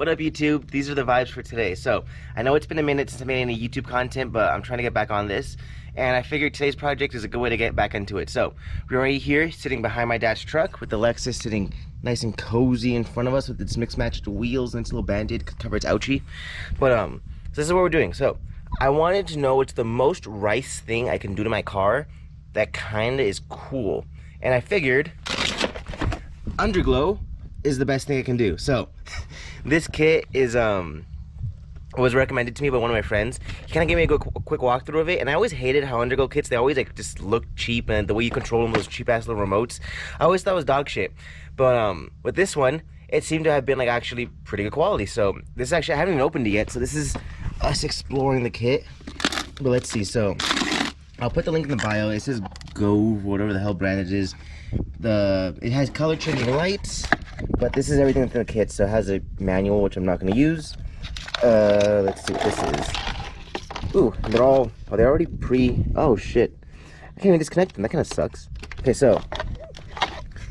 What up, YouTube? These are the vibes for today. So, I know it's been a minute since I made any YouTube content, but I'm trying to get back on this. And I figured today's project is a good way to get back into it. So, we're already here, sitting behind my dad's truck with the Lexus sitting nice and cozy in front of us with its mixed-matched wheels and its little Band-Aid to cover its ouchie. But, so this is what we're doing. So, I wanted to know what's the most rice thing I can do to my car that kinda is cool. And I figured Underglow is the best thing I can do. So this kit is was recommended to me by one of my friends. He kind of gave me a quick walkthrough of it, and I always hated how Underglow kits, they always like just look cheap, and the way you control them, those cheap ass little remotes, I always thought it was dog shit. But with this one, it seemed to have been like actually pretty good quality. So this is actually, I haven't even opened it yet, so this is us exploring the kit. But let's see. So I'll put the link in the bio. It says Go, whatever the hell brand it is. It has color changing lights, but this is everything within the kit. So it has a manual, which I'm not going to use. Let's see what this is. Ooh, they're already oh shit, I can't even disconnect them. That kind of sucks. Okay, so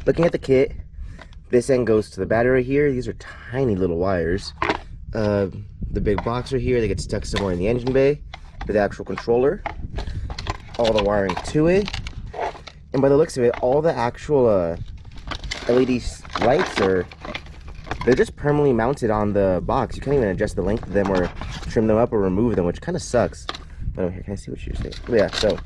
looking at the kit, this end goes to the battery here. These are tiny little wires. The big box right here, they get stuck somewhere in the engine bay with the actual controller. All the wiring to it, and by the looks of it, all the actual LED lights they're just permanently mounted on the box. You can't even adjust the length of them or trim them up or remove them, which kind of sucks. Oh, here, can I see what you're saying? Yeah, so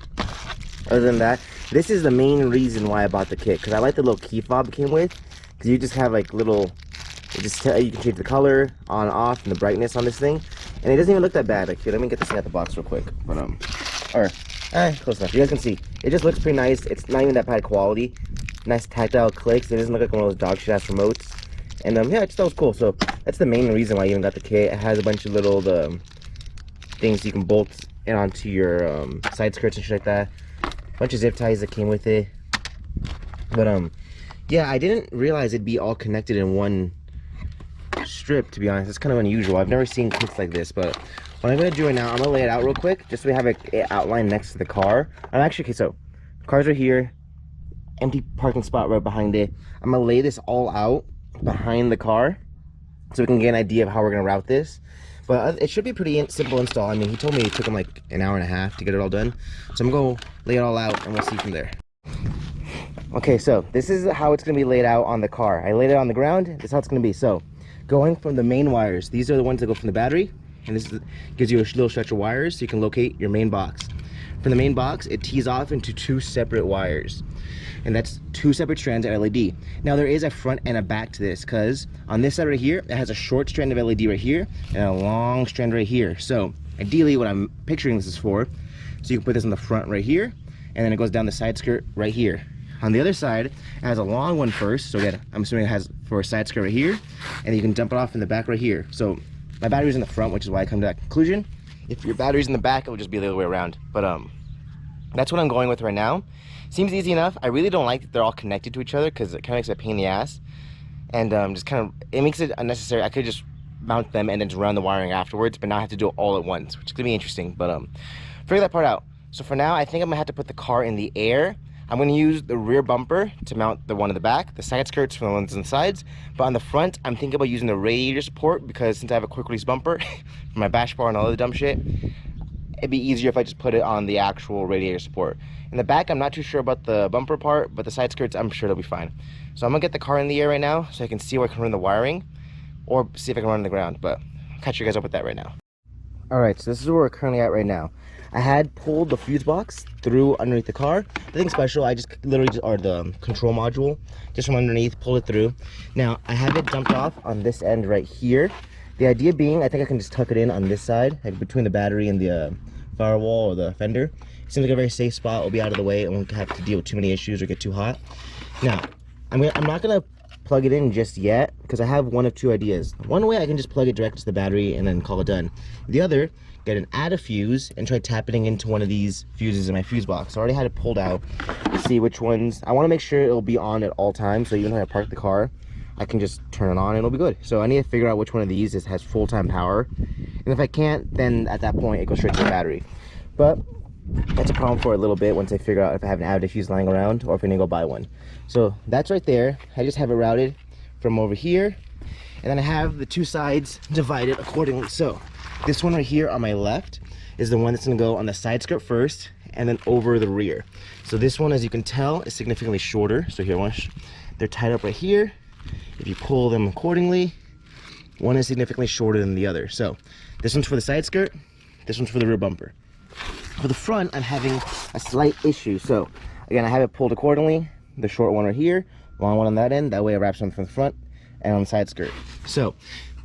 other than that, this is the main reason why I bought the kit, because I like the little key fob it came with, because you just have like little, you can change the color on, off, and the brightness on this thing, and it doesn't even look that bad. Like, here, let me get this thing out the box real quick. But close enough. You guys can see it just looks pretty nice. It's not even that bad quality. Nice tactile clicks. It doesn't look like one of those dog shit ass remotes. And yeah, it just was cool. So that's the main reason why I even got the kit. It has a bunch of little things you can bolt in onto your side skirts and shit like that. A bunch of zip ties that came with it. But yeah, I didn't realize it'd be all connected in one strip, to be honest. It's kind of unusual. I've never seen kits like this. But what I'm gonna do right now, I'm gonna lay it out real quick, just so we have it outlined next to the car. I'm actually, okay, so cars are here, empty parking spot right behind it. I'm gonna lay this all out behind the car so we can get an idea of how we're gonna route this. But it should be pretty simple install. I mean, he told me it took him like an hour and a half to get it all done. So I'm gonna go lay it all out and we'll see from there. Okay, so this is how it's gonna be laid out on the car. I laid it on the ground. This is how it's gonna be. So going from the main wires, these are the ones that go from the battery, and this gives you a little stretch of wires so you can locate your main box. From the main box, it tees off into two separate wires, and that's two separate strands of LED. Now there is a front and a back to this, because on this side right here, it has a short strand of LED right here and a long strand right here. So ideally what I'm picturing this is for, so you can put this on the front right here, and then it goes down the side skirt right here. On the other side, it has a long one first, so again, I'm assuming it has for a side skirt right here, and you can dump it off in the back right here. So my battery's in the front, which is why I come to that conclusion. If your battery's in the back, it'll just be the other way around. But that's what I'm going with right now. Seems easy enough. I really don't like that they're all connected to each other, because it kind of makes it a pain in the ass, and just kind of, it makes it unnecessary. I could just mount them and then just run the wiring afterwards, but now I have to do it all at once, which is gonna be interesting. But figure that part out. So for now, I think I'm gonna have to put the car in the air. I'm going to use the rear bumper to mount the one in the back, the side skirts for the ones on the sides, but on the front, I'm thinking about using the radiator support, because since I have a quick release bumper for my bash bar and all the dumb shit, it'd be easier if I just put it on the actual radiator support. In the back, I'm not too sure about the bumper part, but the side skirts, I'm sure they'll be fine. So I'm going to get the car in the air right now so I can see where I can run the wiring, or see if I can run on the ground, but I'll catch you guys up with that right now. Alright, so this is where we're currently at right now. I had pulled the fuse box through underneath the car. Nothing special. I just literally or the control module just from underneath, pulled it through. Now I have it dumped off on this end right here. The idea being, I think I can just tuck it in on this side, like between the battery and the firewall or the fender. It seems like a very safe spot. It'll be out of the way. I won't have to deal with too many issues or get too hot. Now I'm not gonna plug it in just yet, because I have one of two ideas. One way, I can just plug it direct to the battery and then call it done. The other, add a fuse and try tapping into one of these fuses in my fuse box. So I already had it pulled out to see which ones. I want to make sure it'll be on at all times, so even when I park the car, I can just turn it on and it'll be good. So I need to figure out which one of these has full-time power, and if I can't, then at that point it goes straight to the battery. But that's a problem for a little bit once I figure out if I have an additive fuse lying around or if I need to go buy one. So that's right there. I just have it routed from over here, And then I have the two sides divided accordingly. So this one right here on my left is the one that's gonna go on the side skirt first and then over the rear. So this one, as you can tell, is significantly shorter. So here, they're tied up right here. If you pull them accordingly, one is significantly shorter than the other. So this one's for the side skirt, this one's for the rear bumper. For the front, I'm having a slight issue. So again, I have it pulled accordingly. The short one right here, long one on that end. That way it wraps on from the front and on the side skirt. So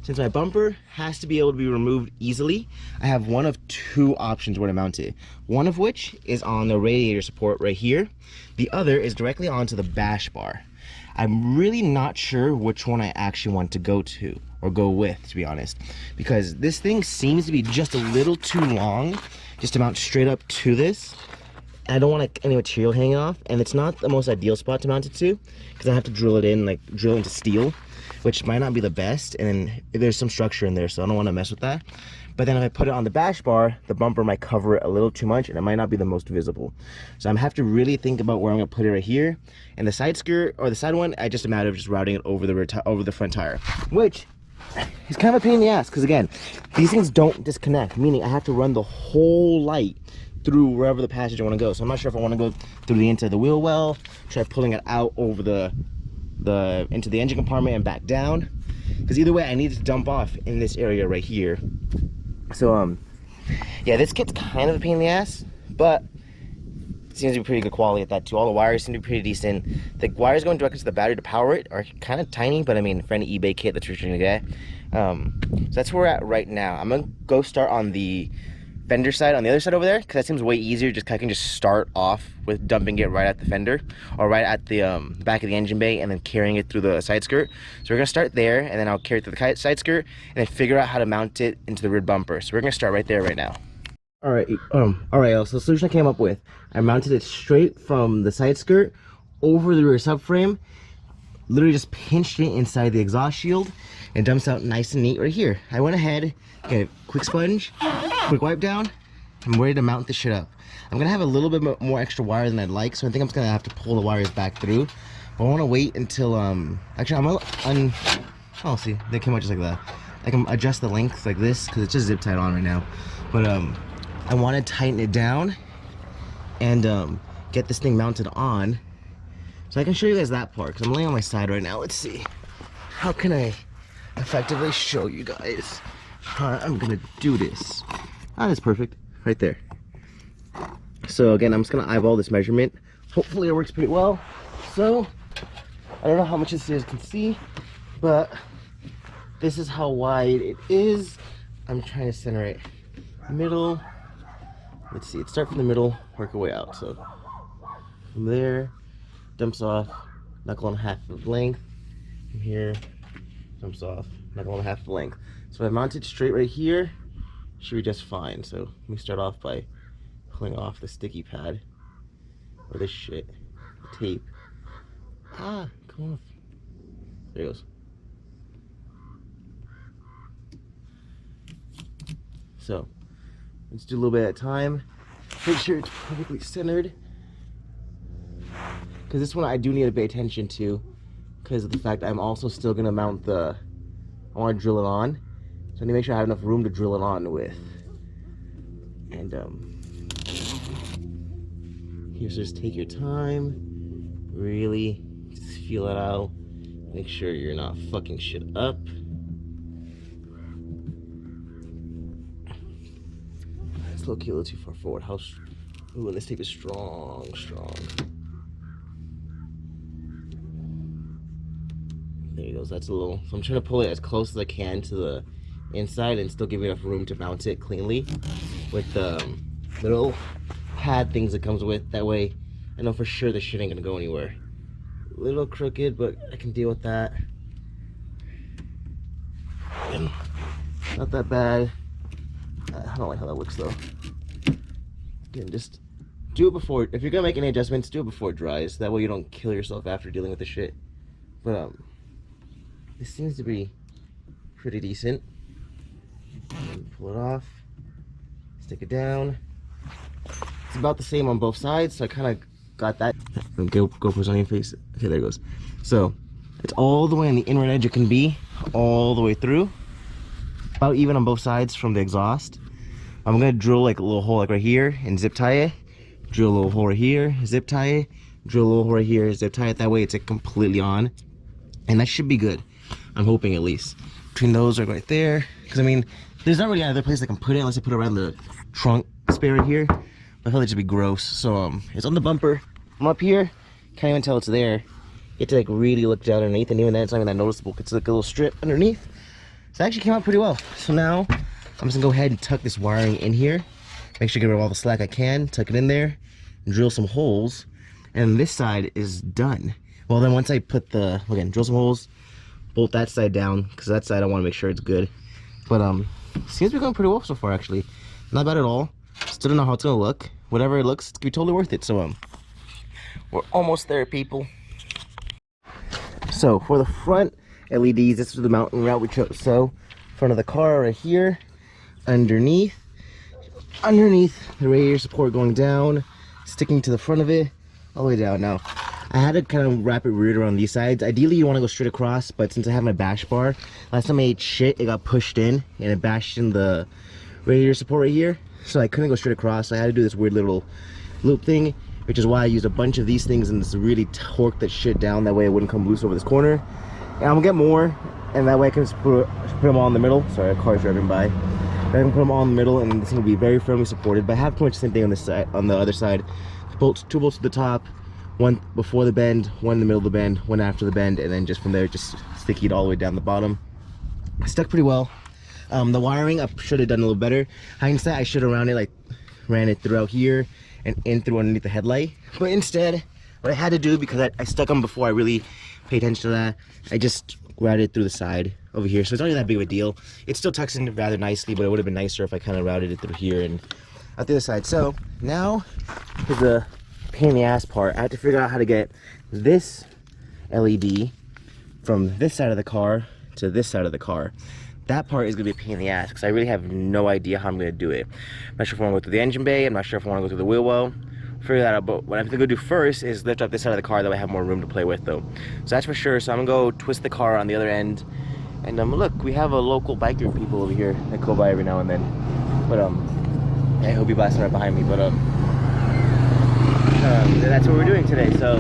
since my bumper has to be able to be removed easily, I have one of two options where to mount it. One of which is on the radiator support right here. The other is directly onto the bash bar. I'm really not sure which one I actually want to go to or go with, to be honest, because this thing seems to be just a little too long just to mount straight up to this. I don't want any material hanging off, and it's not the most ideal spot to mount it to because I have to drill it in, like drill into steel, which might not be the best, and there's some structure in there, so I don't want to mess with that. But then if I put it on the bash bar, the bumper might cover it a little too much and it might not be the most visible. So I'm have to really think about where I'm gonna put it right here. And the side skirt, or the side one, I just a matter of just routing it over the front tire, which is kind of a pain in the ass, because again, these things don't disconnect, meaning I have to run the whole light through wherever the passage I want to go. So I'm not sure if I want to go through the inside of the wheel well, try pulling it out over into the engine compartment and back down, because either way I need to dump off in this area right here. So yeah, this kit's kind of a pain in the ass, but it seems to be pretty good quality at that too. All the wires seem to be pretty decent. The wires going directly to the battery to power it are kind of tiny, but I mean, for any eBay kit that you're trying to get. So that's where we're at right now. I'm gonna go start on the fender side, on the other side over there, because that seems way easier. I can just start off with dumping it right at the fender, or right at the back of the engine bay, and then carrying it through the side skirt. So we're gonna start there, and then I'll carry it through the side skirt, and then figure out how to mount it into the rear bumper. So we're gonna start right there right now. All right, so the solution I came up with, I mounted it straight from the side skirt over the rear subframe, literally just pinched it inside the exhaust shield, and dumps out nice and neat right here. I went ahead, get a quick sponge, quick wipe down. I'm ready to mount this shit up. I'm gonna have a little bit more extra wire than I'd like, so I think I'm just gonna have to pull the wires back through. But I wanna wait until, actually I'm gonna, oh, see, they came out just like that. I can adjust the length like this, because it's just zip tied on right now. But I wanna tighten it down and get this thing mounted on, so I can show you guys that part, because I'm laying on my side right now. Let's see, how can I effectively show you guys how I'm gonna do this. Ah, that's perfect, right there. So again, I'm just gonna eyeball this measurement. Hopefully it works pretty well. So, I don't know how much this you guys can see, but this is how wide it is. I'm trying to center it middle. Let's see, start from the middle, work our way out. So, from there, dumps off, knuckle and a half of length. From here, dumps off, knuckle and a half of length. So I mounted straight right here, should be just fine. So let me start off by pulling off the sticky pad, or this shit, the tape. Ah, come off. There it goes. So let's do a little bit at a time. Make sure it's perfectly centered, because this one I do need to pay attention to, because of the fact I'm also still gonna mount I want to drill it on. So I need to make sure I have enough room to drill it on with. And here, so just take your time, really just feel it out, make sure you're not fucking shit up. It's low-key a little too far forward. Ooh, and this tape is strong. There he goes. That's a little. So I'm trying to pull it as close as I can to the inside and still give me enough room to mount it cleanly with the little pad things it comes with. That way I know for sure this shit ain't gonna go anywhere. A little crooked, but I can deal with that. Not that bad. I don't like how that looks though. Again, just do it before. If you're gonna make any adjustments, do it before it dries. That way you don't kill yourself after dealing with the shit. But this seems to be pretty decent. Pull it off, stick it down. It's about the same on both sides, so I kind of got that. GoPro's on your face. Okay, there it goes. So it's all the way on the inward edge it can be all the way through, about even on both sides from the exhaust. I'm gonna drill like a little hole like right here and zip tie it. Drill a little hole right here, zip tie it. Drill a little hole right here, zip tie it. That way it's like completely on, and that should be good. I'm hoping at least. Between those right there, because I mean, there's not really another place I can put it unless I put it around the trunk spare right here. I feel like it should be gross. So it's on the bumper. I'm up here, can't even tell it's there. You have to like really look down underneath, and even then it's not even that noticeable. It's like a little strip underneath. So it actually came out pretty well. So now I'm just gonna go ahead and tuck this wiring in here. Make sure to get rid of all the slack I can, tuck it in there, and drill some holes. And this side is done. Well, then once I put the, again, drill some holes, bolt that side down, because that side I want to make sure it's good. But seems to be going pretty well so far, actually. Not bad at all. Still don't know how it's gonna look. Whatever it looks, it's gonna be totally worth it. So we're almost there, people. So for the front LEDs, this is the mounting route we chose. So front of the car right here, underneath the radiator support going down, sticking to the front of it, all the way down. Now I had to kind of wrap it weird around these sides. Ideally you want to go straight across, but since I have my bash bar, last time I ate shit, it got pushed in and it bashed in the radiator support right here, so I couldn't go straight across. So I had to do this weird little loop thing, which is why I used a bunch of these things and just really torque that shit down, that way it wouldn't come loose over this corner. And I'm gonna get more, and that way I can just put them all in the middle. Sorry, a car's driving by. I can put them all in the middle, and this thing will be very firmly supported. But I have pretty much the same thing on this side, on the other side. Two bolts to the top, one before the bend, one in the middle of the bend, one after the bend, and then just from there, just sticky it all the way down the bottom. Stuck pretty well. The wiring I should have done a little better. Hindsight, I should have ran it throughout here and in through underneath the headlight. But instead, what I had to do, because I stuck them before I really paid attention to that, I just routed it through the side over here. So it's not really that big of a deal. It still tucks in rather nicely, but it would have been nicer if I kind of routed it through here and out the other side. So now is the pain in the ass part. I have to figure out how to get this LED from this side of the car to this side of the car. That part is gonna be a pain in the ass because I really have no idea how I'm gonna do it. I'm not sure if I wanna go through the engine bay. I'm not sure if I wanna go through the wheel well. Figure that out. But what I'm gonna do first is lift up this side of the car, that way I have more room to play with though. So that's for sure. So I'm gonna go twist the car on the other end. And look, we have a local biker people over here that go by every now and then. But yeah, he'll be blasting right behind me. But that's what we're doing today. So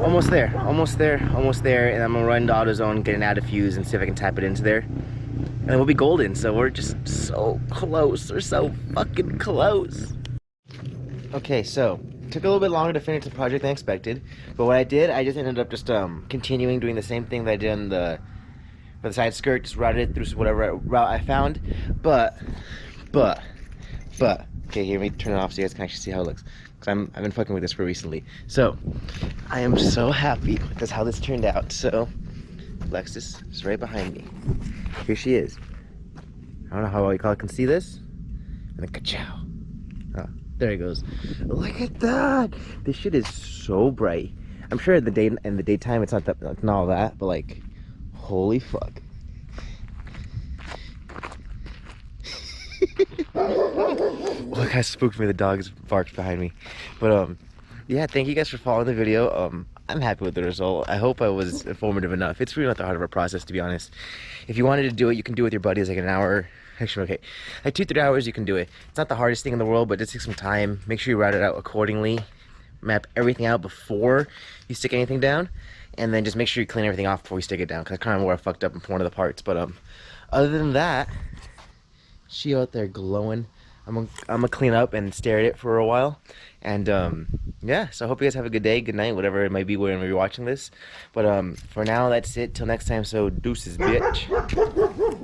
almost there, and I'm gonna run to AutoZone, get an add a fuse, and see if I can tap it into there, and then we'll be golden. So we're just so close. We're so fucking close. Okay, so it took a little bit longer to finish the project than expected, but what I did, I just ended up just continuing doing the same thing that I did for the side skirt, just routed it through whatever route I found. But okay, here, let me turn it off so you guys can actually see how it looks, because I've been fucking with this for recently. So I am so happy with how this turned out. So Lexus is right behind me. Here she is. I don't know how well you can see this. And then ka-chow. Oh, there it goes. Look at that. This shit is so bright. I'm sure in the daytime it's not all that, but like, holy fuck. Look how spooked me, the dogs barked behind me. But yeah, thank you guys for following the video. I'm happy with the result. I hope I was informative enough. It's really not that hard of a process, to be honest. If you wanted to do it, you can do it with your buddies, like an hour. Actually, okay, like 2-3 hours you can do it. It's not the hardest thing in the world, but it just takes some time. Make sure you route it out accordingly. Map everything out before you stick anything down, and then just make sure you clean everything off before you stick it down, because that's kind of where I fucked up in one of the parts. But other than that, she out there glowing. I'm gonna clean up and stare at it for a while, and yeah, so I hope you guys have a good day, good night, whatever it might be when you're watching this. But for now, that's it till next time. So deuces, bitch.